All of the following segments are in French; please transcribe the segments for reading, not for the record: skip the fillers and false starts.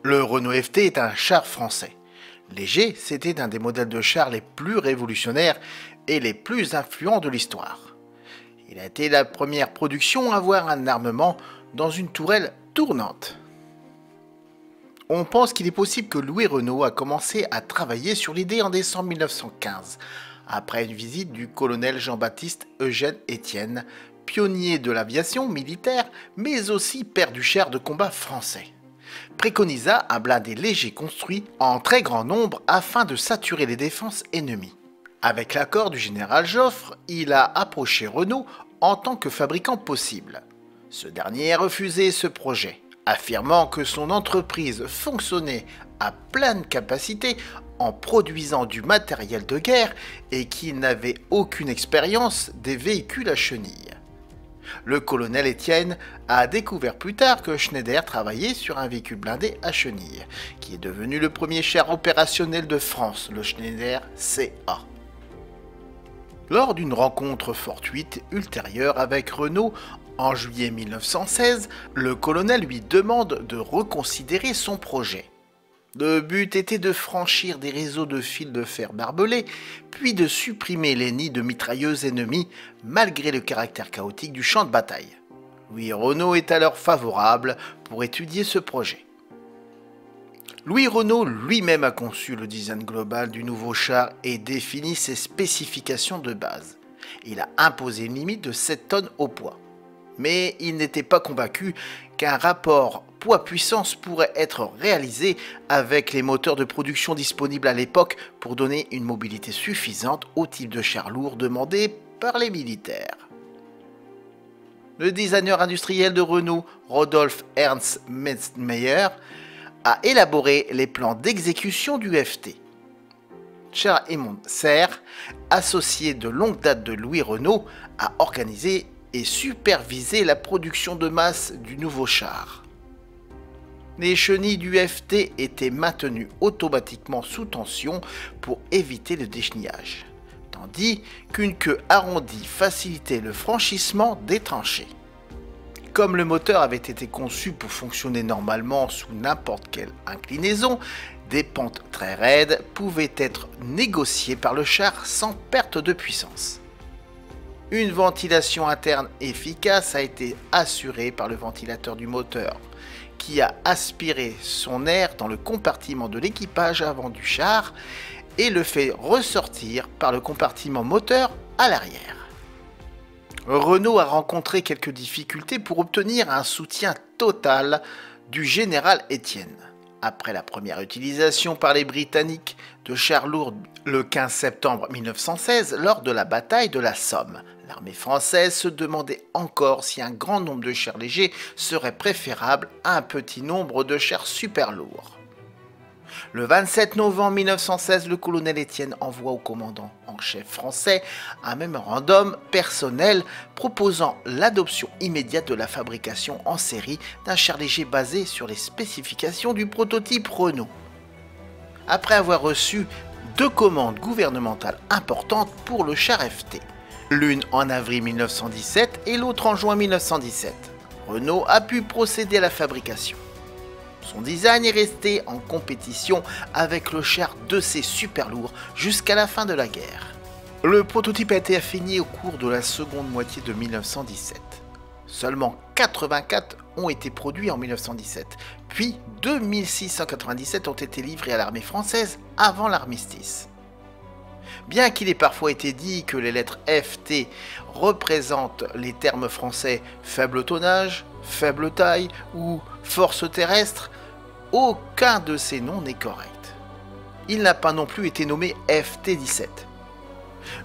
Le Renault FT est un char français. Léger, c'était un des modèles de chars les plus révolutionnaires et les plus influents de l'histoire. Il a été la première production à avoir un armement dans une tourelle tournante. On pense qu'il est possible que Louis Renault a commencé à travailler sur l'idée en décembre 1915, après une visite du colonel Jean-Baptiste Eugène Estienne, pionnier de l'aviation militaire, mais aussi père du char de combat français. Préconisa un blindé léger construit en très grand nombre afin de saturer les défenses ennemies. Avec l'accord du général Joffre, il a approché Renault en tant que fabricant possible. Ce dernier a refusé ce projet, affirmant que son entreprise fonctionnait à pleine capacité en produisant du matériel de guerre et qu'il n'avait aucune expérience des véhicules à chenilles. Le colonel Estienne a découvert plus tard que Schneider travaillait sur un véhicule blindé à chenilles, qui est devenu le premier char opérationnel de France, le Schneider CA. Lors d'une rencontre fortuite ultérieure avec Renault, en juillet 1916, le colonel lui demande de reconsidérer son projet. Le but était de franchir des réseaux de fils de fer barbelés, puis de supprimer les nids de mitrailleuses ennemies, malgré le caractère chaotique du champ de bataille. Louis Renault est alors favorable pour étudier ce projet. Louis Renault lui-même a conçu le design global du nouveau char et défini ses spécifications de base. Il a imposé une limite de 7 tonnes au poids. Mais il n'était pas convaincu qu'un rapport poids-puissance pourrait être réalisé avec les moteurs de production disponibles à l'époque pour donner une mobilité suffisante au type de char lourd demandé par les militaires. Le designer industriel de Renault, Rodolphe Ernst Metzger, a élaboré les plans d'exécution du FT. Charles-Émond Serre, associé de longue date de Louis Renault, a organisé et supervisé la production de masse du nouveau char. Les chenilles du FT étaient maintenues automatiquement sous tension pour éviter le déchenillage, tandis qu'une queue arrondie facilitait le franchissement des tranchées. Comme le moteur avait été conçu pour fonctionner normalement sous n'importe quelle inclinaison, des pentes très raides pouvaient être négociées par le char sans perte de puissance. Une ventilation interne efficace a été assurée par le ventilateur du moteur, qui a aspiré son air dans le compartiment de l'équipage avant du char et le fait ressortir par le compartiment moteur à l'arrière. Renault a rencontré quelques difficultés pour obtenir un soutien total du général Estienne. Après la première utilisation par les Britanniques de chars lourds le 15 septembre 1916 lors de la bataille de la Somme, l'armée française se demandait encore si un grand nombre de chars légers serait préférable à un petit nombre de chars super lourds. Le 27 novembre 1916, le colonel Estienne envoie au commandant en chef français un mémorandum personnel proposant l'adoption immédiate de la fabrication en série d'un char léger basé sur les spécifications du prototype Renault. Après avoir reçu 2 commandes gouvernementales importantes pour le char FT, l'une en avril 1917 et l'autre en juin 1917, Renault a pu procéder à la fabrication. Son design est resté en compétition avec le char 2C super lourd jusqu'à la fin de la guerre. Le prototype a été affiné au cours de la seconde moitié de 1917. Seulement 84 ont été produits en 1917, puis 2697 ont été livrés à l'armée française avant l'armistice. Bien qu'il ait parfois été dit que les lettres FT représentent les termes français faible tonnage, faible taille ou force terrestre, aucun de ces noms n'est correct. Il n'a pas non plus été nommé FT-17.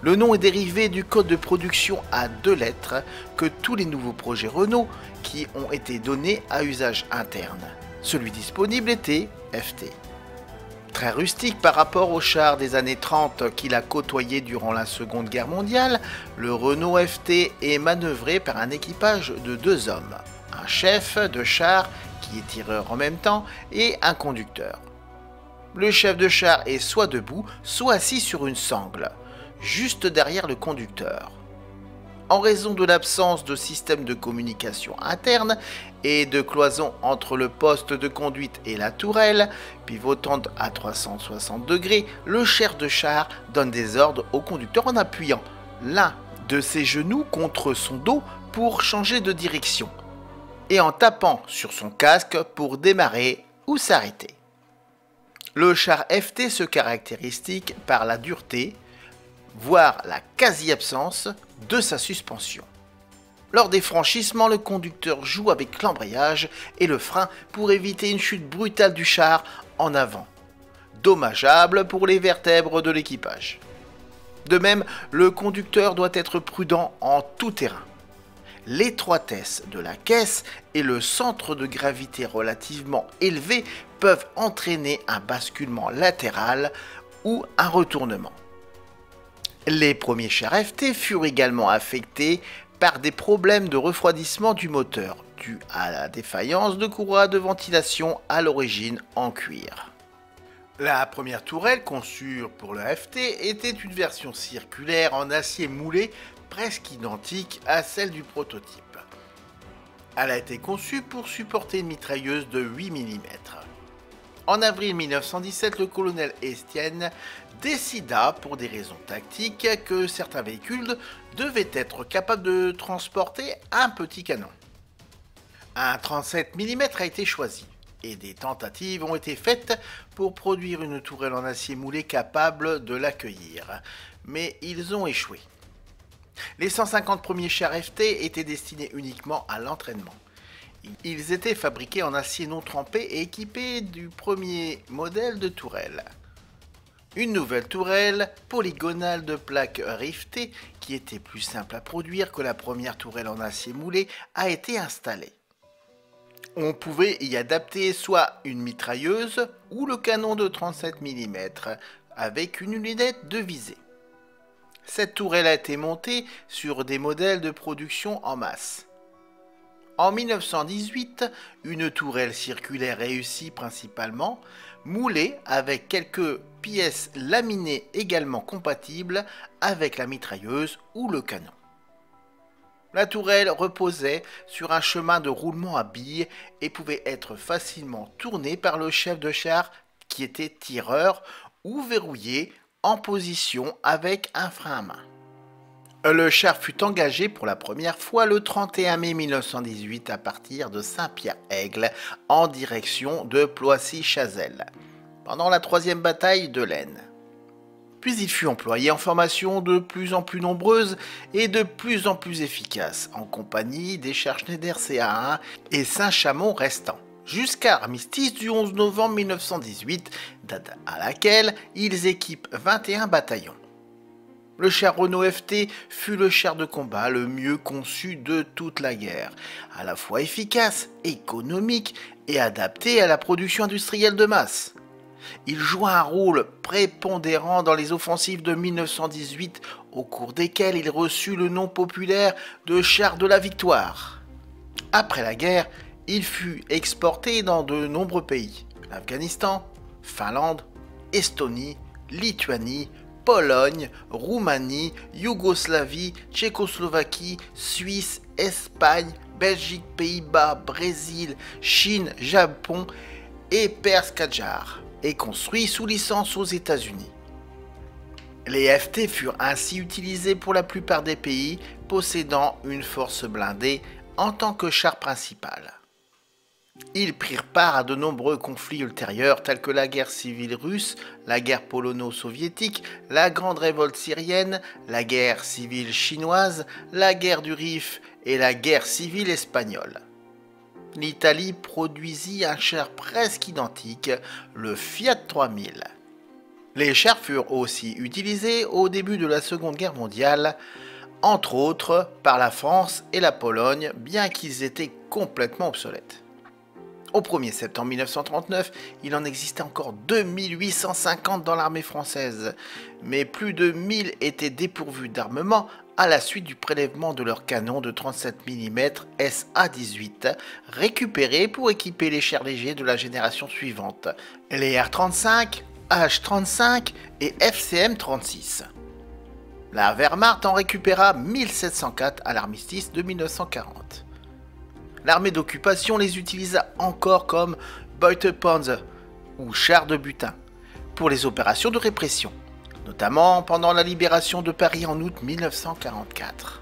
Le nom est dérivé du code de production à 2 lettres que tous les nouveaux projets Renault qui ont été donnés à usage interne. Celui disponible était FT. Très rustique par rapport aux chars des années 30 qu'il a côtoyés durant la Seconde Guerre mondiale, le Renault FT est manœuvré par un équipage de 2 hommes, un chef de char qui est tireur en même temps et un conducteur. Le chef de char est soit debout, soit assis sur une sangle, juste derrière le conducteur. En raison de l'absence de système de communication interne et de cloison entre le poste de conduite et la tourelle, pivotante à 360 degrés, le chef de char donne des ordres au conducteur en appuyant l'un de ses genoux contre son dos pour changer de direction et en tapant sur son casque pour démarrer ou s'arrêter. Le char FT se caractérise par la dureté, voire la quasi-absence de sa suspension. Lors des franchissements, le conducteur joue avec l'embrayage et le frein pour éviter une chute brutale du char en avant, dommageable pour les vertèbres de l'équipage. De même, le conducteur doit être prudent en tout terrain. L'étroitesse de la caisse et le centre de gravité relativement élevé peuvent entraîner un basculement latéral ou un retournement. Les premiers chars FT furent également affectés par des problèmes de refroidissement du moteur, dus à la défaillance de courroies de ventilation à l'origine en cuir. La première tourelle conçue pour le FT était une version circulaire en acier moulé presque identique à celle du prototype. Elle a été conçue pour supporter une mitrailleuse de 8 mm. En avril 1917, le colonel Estienne décida, pour des raisons tactiques, que certains véhicules devaient être capables de transporter un petit canon. Un 37 mm a été choisi, et des tentatives ont été faites pour produire une tourelle en acier moulé capable de l'accueillir, mais ils ont échoué. Les 150 premiers chars FT étaient destinés uniquement à l'entraînement. Ils étaient fabriqués en acier non trempé et équipés du premier modèle de tourelle. Une nouvelle tourelle polygonale de plaque rivetée, qui était plus simple à produire que la première tourelle en acier moulé, a été installée. On pouvait y adapter soit une mitrailleuse ou le canon de 37 mm avec une lunette de visée. Cette tourelle a été montée sur des modèles de production en masse. En 1918, une tourelle circulaire réussie principalement, moulée avec quelques pièces laminées également compatibles avec la mitrailleuse ou le canon. La tourelle reposait sur un chemin de roulement à billes et pouvait être facilement tournée par le chef de char qui était tireur ou verrouillée en position avec un frein à main. Le char fut engagé pour la première fois le 31 mai 1918 à partir de Saint-Pierre-Aigle en direction de Ploissy-Chazelles, pendant la troisième bataille de l'Aisne. Puis il fut employé en formation de plus en plus nombreuse et de plus en plus efficace, en compagnie des chars Schneider CA1 et Saint-Chamond restants, jusqu'à l'armistice du 11 novembre 1918, date à laquelle ils équipent 21 bataillons. Le char Renault FT fut le char de combat le mieux conçu de toute la guerre, à la fois efficace, économique et adapté à la production industrielle de masse. Il joua un rôle prépondérant dans les offensives de 1918, au cours desquelles il reçut le nom populaire de char de la victoire. Après la guerre, il fut exporté dans de nombreux pays, l'Afghanistan, Finlande, Estonie, Lituanie, Pologne, Roumanie, Yougoslavie, Tchécoslovaquie, Suisse, Espagne, Belgique, Pays-Bas, Brésil, Chine, Japon et Perse-Kadjar, et construit sous licence aux États-Unis. Les FT furent ainsi utilisés pour la plupart des pays possédant une force blindée en tant que char principal. Ils prirent part à de nombreux conflits ultérieurs tels que la guerre civile russe, la guerre polono-soviétique, la grande révolte syrienne, la guerre civile chinoise, la guerre du Rif et la guerre civile espagnole. L'Italie produisit un char presque identique, le Fiat 3000. Les chars furent aussi utilisés au début de la Seconde Guerre mondiale, entre autres par la France et la Pologne, bien qu'ils étaient complètement obsolètes. Au 1er septembre 1939, il en existait encore 2850 dans l'armée française, mais plus de 1000 étaient dépourvus d'armement à la suite du prélèvement de leurs canons de 37 mm SA-18, récupérés pour équiper les chars légers de la génération suivante, les R-35, H-35 et FCM-36. La Wehrmacht en récupéra 1704 à l'armistice de 1940. L'armée d'occupation les utilisa encore comme Beutepanzer ou chars de butin pour les opérations de répression, notamment pendant la libération de Paris en août 1944.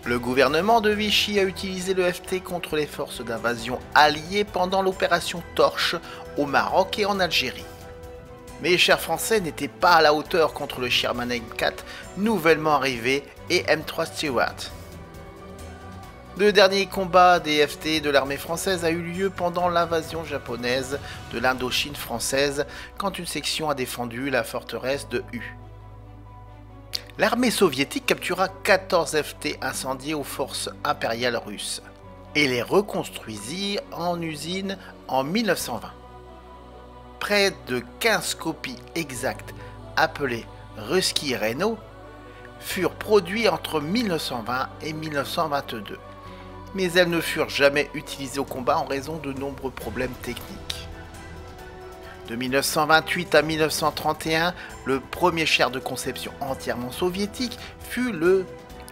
Le gouvernement de Vichy a utilisé le FT contre les forces d'invasion alliées pendant l'opération Torche au Maroc et en Algérie. Mais les chars français n'étaient pas à la hauteur contre le Sherman M4 nouvellement arrivé et M3 Stewart. Le dernier combat des FT de l'armée française a eu lieu pendant l'invasion japonaise de l'Indochine française quand une section a défendu la forteresse de U. L'armée soviétique captura 14 FT incendiés aux forces impériales russes et les reconstruisit en usine en 1920. Près de 15 copies exactes, appelées Ruski Reno, furent produites entre 1920 et 1922, mais elles ne furent jamais utilisées au combat en raison de nombreux problèmes techniques. De 1928 à 1931, le premier char de conception entièrement soviétique fut le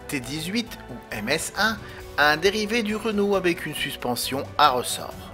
T-18 ou MS-1, un dérivé du Renault avec une suspension à ressort.